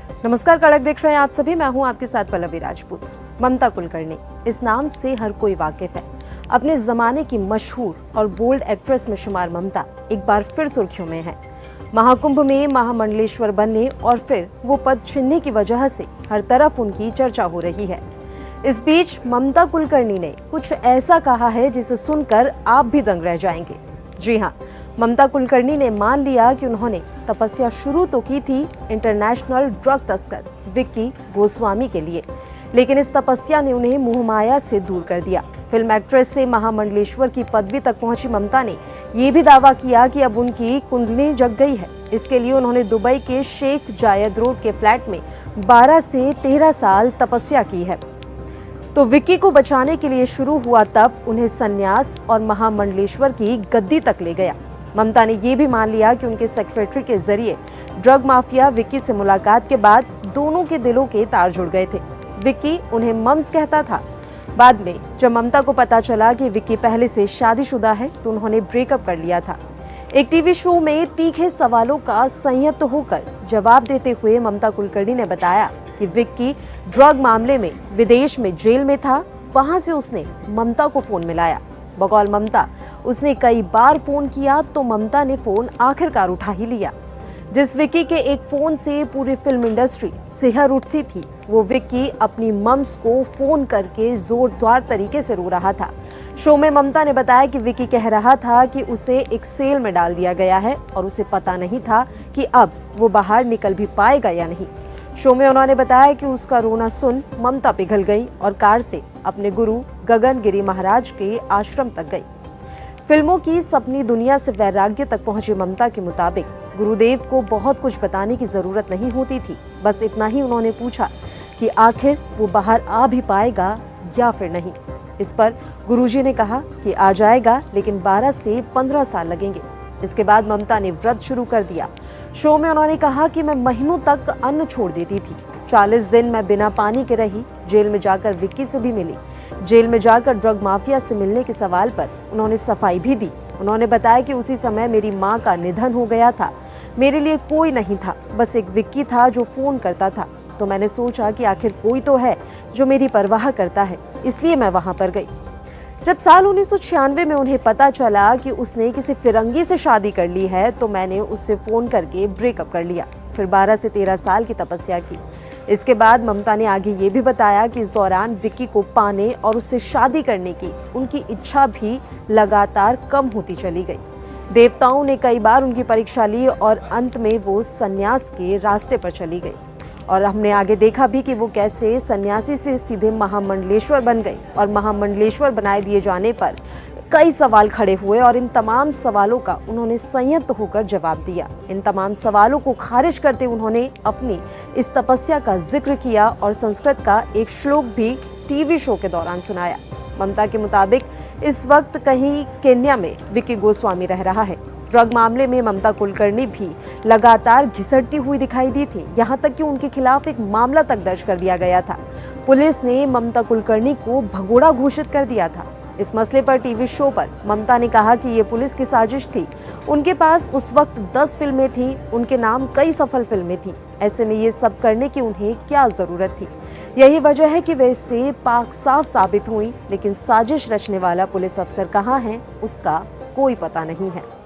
नमस्कार, कड़क देख रहे हैं आप सभी। मैं हूं आपके साथ पल्लवी राजपूत। ममता कुलकर्णी, इस नाम से हर कोई वाकिफ है। अपने जमाने की मशहूर और बोल्ड एक्ट्रेस में शुमार ममता एक बार फिर सुर्खियों में है। महाकुंभ में महामंडलेश्वर बनने और फिर वो पद छीनने की वजह से हर तरफ उनकी चर्चा हो रही है। इस बीच ममता कुलकर्णी ने कुछ ऐसा कहा है जिसे सुनकर आप भी दंग रह जाएंगे। जी हाँ, ममता कुलकर्णी ने मान लिया कि उन्होंने तपस्या शुरू तो की थी इंटरनेशनल ड्रग तस्कर विक्की गोस्वामी के लिए, लेकिन इस तपस्या ने उन्हें मोहमाया से दूर कर दिया। फिल्म एक्ट्रेस से महामंडलेश्वर की पदवी तक पहुंची ममता ने ये भी दावा किया कि अब उनकी कुंडली जग गई है। इसके लिए उन्होंने दुबई के शेख जायद रोड के फ्लैट में 12 से 13 साल तपस्या की है। तो विक्की को बचाने के लिए शुरू हुआ तब उन्हें संन्यास और महामंडलेश्वर की गद्दी तक ले गया। ममता ने ये भी मान लिया कि उनके सेक्रेटरी के जरिए ड्रग माफिया विक्की से मुलाकात के बाद दोनों के दिलों के तार जुड़ गए थे। विक्की उन्हें मम्स कहता था। बाद में जब ममता को पता चला कि विक्की पहले से शादीशुदा है तो उन्होंने ब्रेकअप कर लिया था। एक टीवी शो में तीखे सवालों का संयत होकर जवाब देते हुए ममता कुलकर्णी ने बताया कि विक्की ड्रग मामले में विदेश में जेल में था। वहां से उसने ममता को फोन मिलाया। बकौल ममता, उसने कई बार फोन किया तो ममता ने फोन आखिरकार उठा ही लिया। जिस विक्की के एक फोन से पूरी फिल्म इंडस्ट्री सिहर उठती थी, वो विक्की अपनी मम्स को फोन करके जोरदार तरीके से रो रहा था। शो में ममता ने बताया कि विक्की कह रहा था कि उसे एक सेल में डाल दिया गया है और उसे पता नहीं था कि अब वो बाहर निकल भी पाएगा या नहीं। शो में उन्होंने बताया कि उसका रोना सुन ममता पिघल गई और कार से अपने गुरु गगन गिरी महाराज के आश्रम तक गई। फिल्मों की सपनी दुनिया से वैराग्य तक पहुंची ममता के मुताबिक गुरुदेव को बहुत कुछ बताने की जरूरत नहीं होती थी। बस इतना ही उन्होंने पूछा कि आखिर वो बाहर आ भी पाएगा या फिर नहीं। इस पर गुरुजी ने कहा कि आ जाएगा, लेकिन 12 से 15 साल लगेंगे। इसके बाद ममता ने व्रत शुरू कर दिया। शो में उन्होंने कहा कि मैं महीनों तक अन्न छोड़ देती थी। 40 दिन मैं बिना पानी के रही। जेल में जाकर विक्की से भी मिली। जेल में जाकर ड्रग माफिया से मिलने के सवाल पर उन्होंने सफाई भी दी। उन्होंने बताया कि उसी समय मेरी माँ का निधन हो गया था। मेरे लिए कोई नहीं था, बस एक विक्की था जो फोन करता था। तो मैंने सोचा कि आखिर कोई तो है जो मेरी परवाह करता है, इसलिए मैं वहां पर गई। जब साल 1996 में उन्हें पता चला कि उसने किसी फिरंगी से शादी कर ली है तो मैंने उससे फोन करके ब्रेकअप कर लिया। फिर 12 से 13 साल की तपस्या की। इसके बाद ममता ने आगे ये भी बताया कि इस दौरान विक्की को पाने और उससे शादी करने की उनकी इच्छा भी लगातार कम होती चली गई। देवताओं ने कई बार उनकी परीक्षा ली और अंत में वो संन्यास के रास्ते पर चली गई। और हमने आगे देखा भी कि वो कैसे सन्यासी से सीधे महामंडलेश्वर बन गई और महामंडलेश्वर बनाए दिए जाने पर कई सवाल खड़े हुए और इन तमाम सवालों का उन्होंने संयत होकर जवाब दिया। इन तमाम सवालों को खारिज करते उन्होंने अपनी इस तपस्या का जिक्र किया और संस्कृत का एक श्लोक भी टीवी शो के दौरान सुनाया। ममता के मुताबिक इस वक्त कहीं केन्या में विक्की गोस्वामी रह रहा है। ड्रग मामले में ममता कुलकर्णी भी लगातार घिसटती हुई दिखाई दी थी। यहाँ तक कि उनके खिलाफ एक मामला तक दर्ज कर दिया गया था। पुलिस ने ममता कुलकर्णी को भगोड़ा घोषित कर दिया था। इस मसले पर टीवी शो पर ममता ने कहा कि ये पुलिस की साजिश थी। उनके पास उस वक्त 10 फिल्में थी, उनके नाम कई सफल फिल्में थी। ऐसे में ये सब करने की उन्हें क्या जरूरत थी? यही वजह है कि वे इससे पाक साफ साबित हुई, लेकिन साजिश रचने वाला पुलिस अफसर कहाँ है उसका कोई पता नहीं है।